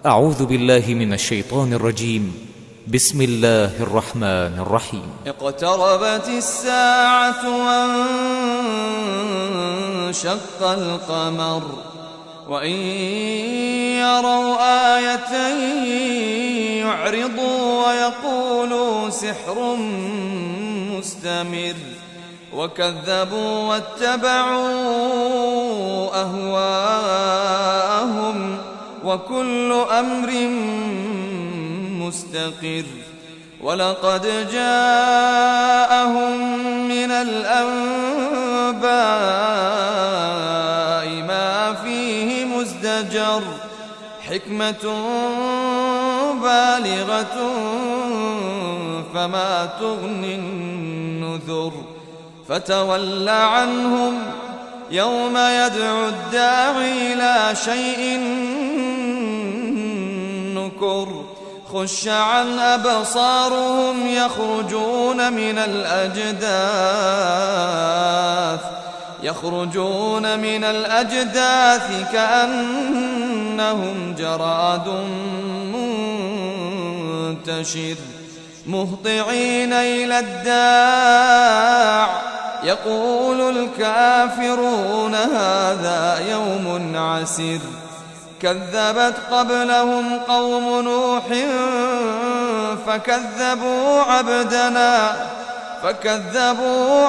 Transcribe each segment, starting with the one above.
أعوذ بالله من الشيطان الرجيم. بسم الله الرحمن الرحيم. اقتربت الساعة وانشق القمر وإن يروا آية يعرضوا ويقولوا سحر مستمر وكذبوا واتبعوا أهواءهم وكل أمر مستقر. ولقد جاءهم من الأنباء ما فيه مزدجر حكمة بالغة فما تغني النذر. فتول عنهم يوم يدعو الداعي إلى شيء نكر. خش عن أبصارهم يخرجون من الأجداث كأنهم جراد منتشر مهطعين إلى الداع يقول الكافرون هذا يوم عسر. كذبت قبلهم قوم نوح فكذبوا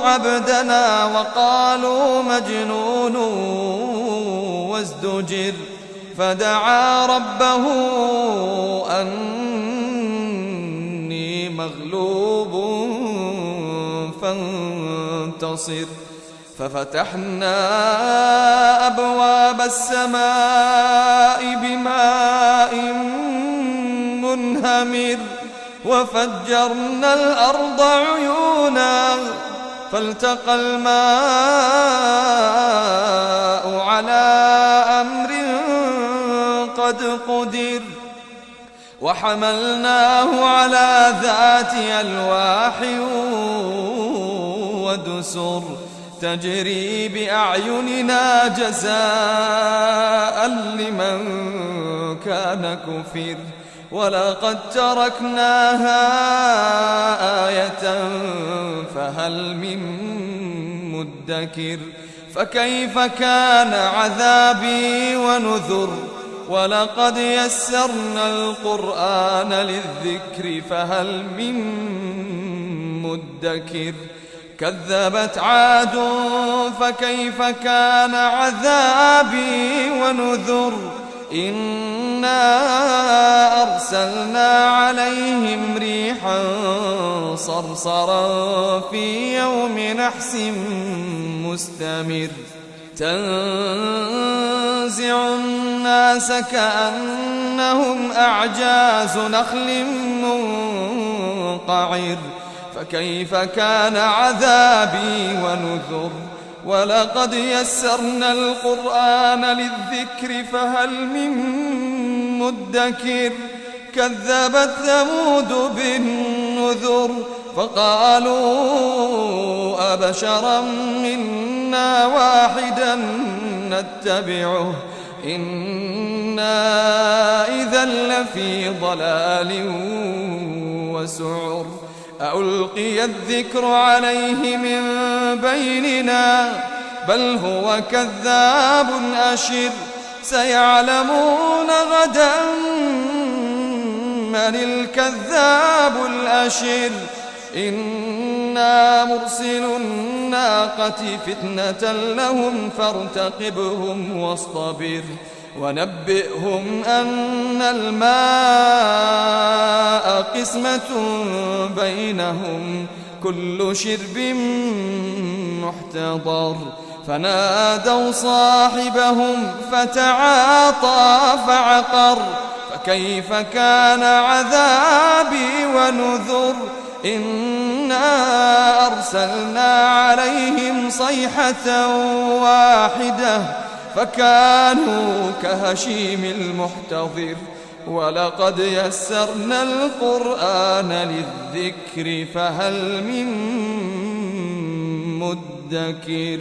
عبدنا وقالوا مجنون وازدجر. فدعا ربه أني مغلوب فانتصر. ففتحنا أبواب السماء بماء منهمر وفجرنا الأرض عيونا فالتقى الماء على أمر قد قدر. وحملناه على ذات ألواح ودسر تجري بأعيننا جزاء لمن كان كفر. ولقد تركناها آية فهل من مدكر. فكيف كان عذابي ونذر. ولقد يسرنا القرآن للذكر فهل من مدكر. كذبت عاد فكيف كان عذابي ونذر. إنا أرسلنا عليهم ريحا صرصرا في يوم نحس مستمر تنزع الناس كأنهم أعجاز نخل منقعر. فكيف كان عذابي ونذر. ولقد يسرنا القرآن للذكر فهل من مدكر. كذبت ثمود بالنذر فقالوا أبشرا منا واحدا نتبعه إنا إذا لفي ضلال وسعر. ألقي الذكر عليه من بيننا بل هو كذاب أشر. سيعلمون غدا من الكذاب الأشر. إنا مرسل الناقة فتنة لهم فارتقبهم واصطبر. ونبئهم أن الماء قسمة بينهم كل شرب محتضر. فنادوا صاحبهم فتعاطى فعقر. فكيف كان عذابي ونذر. إنا أرسلنا عليهم صيحة واحدة فكانوا كهشيم المحتضر. ولقد يسرنا القرآن للذكر فهل من مدكر.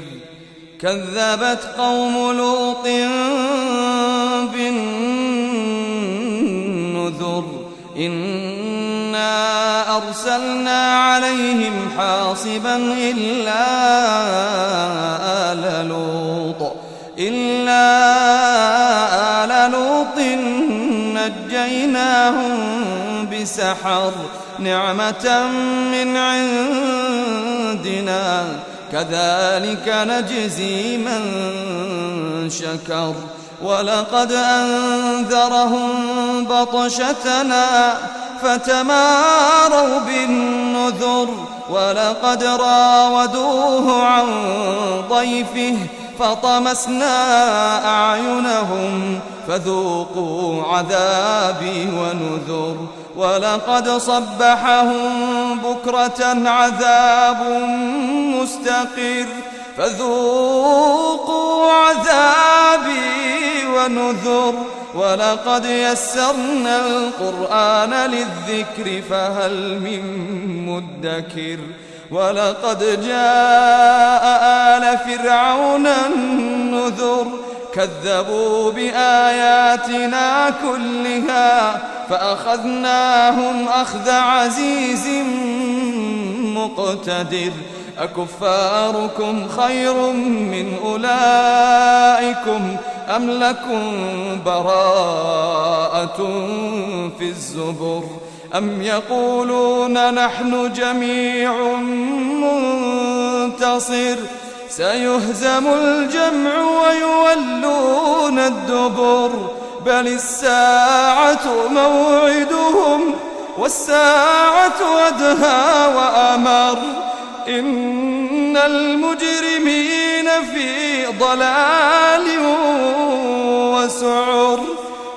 كذبت قوم لوط بالنذر إنا أرسلنا عليهم حاصبا إلا آل لوط نجيناهم بسحر نعمة من عندنا كذلك نجزي من شكر ولقد أنذرهم بطشتنا فتماروا بالنذر ولقد راودوه عن ضيفه فطمسنا أعينهم فذوقوا عذابي ونذر ولقد صبحهم بكرة عذاب مستقر فذوقوا عذابي ونذر ولقد يسرنا القرآن للذكر فهل من مدكر ولقد جاء آل فرعون النذر كذبوا بآياتنا كلها فأخذناهم أخذ عزيز مقتدر أكفاركم خير من أولئكم أم لكم براءة في الزبر أم يقولون نحن جميع منتصر سيهزم الجمع ويولون الدبر بل الساعة موعدهم والساعة أدهى وأمر إن المجرمين في ضلال وسعر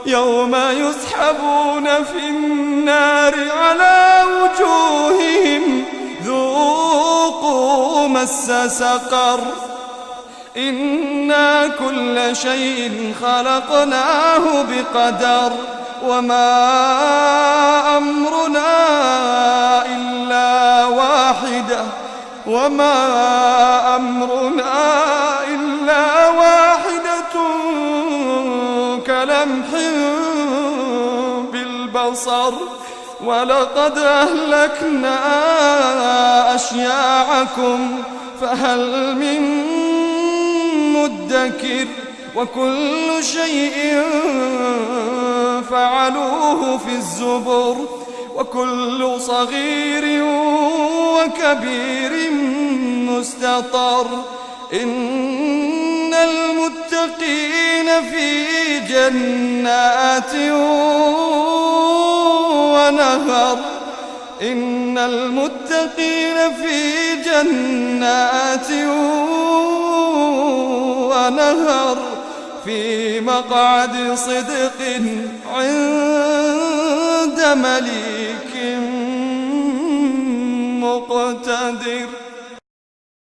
يوم يسحبون في النار على وجوههم ذوقوا مس سقر إنا كل شيء خلقناه بقدر وما أمرنا إلا واحدة كلمح بالبصر ولقد أهلكنا أشياعكم فهل من مدكر وكل شيء فعلوه في الزبر وكل صغير وكبير مستطر إن المتقين في جنات ونهر إن المتقين في جنات ونهر في مقعد صدق عند مليك مقتدر.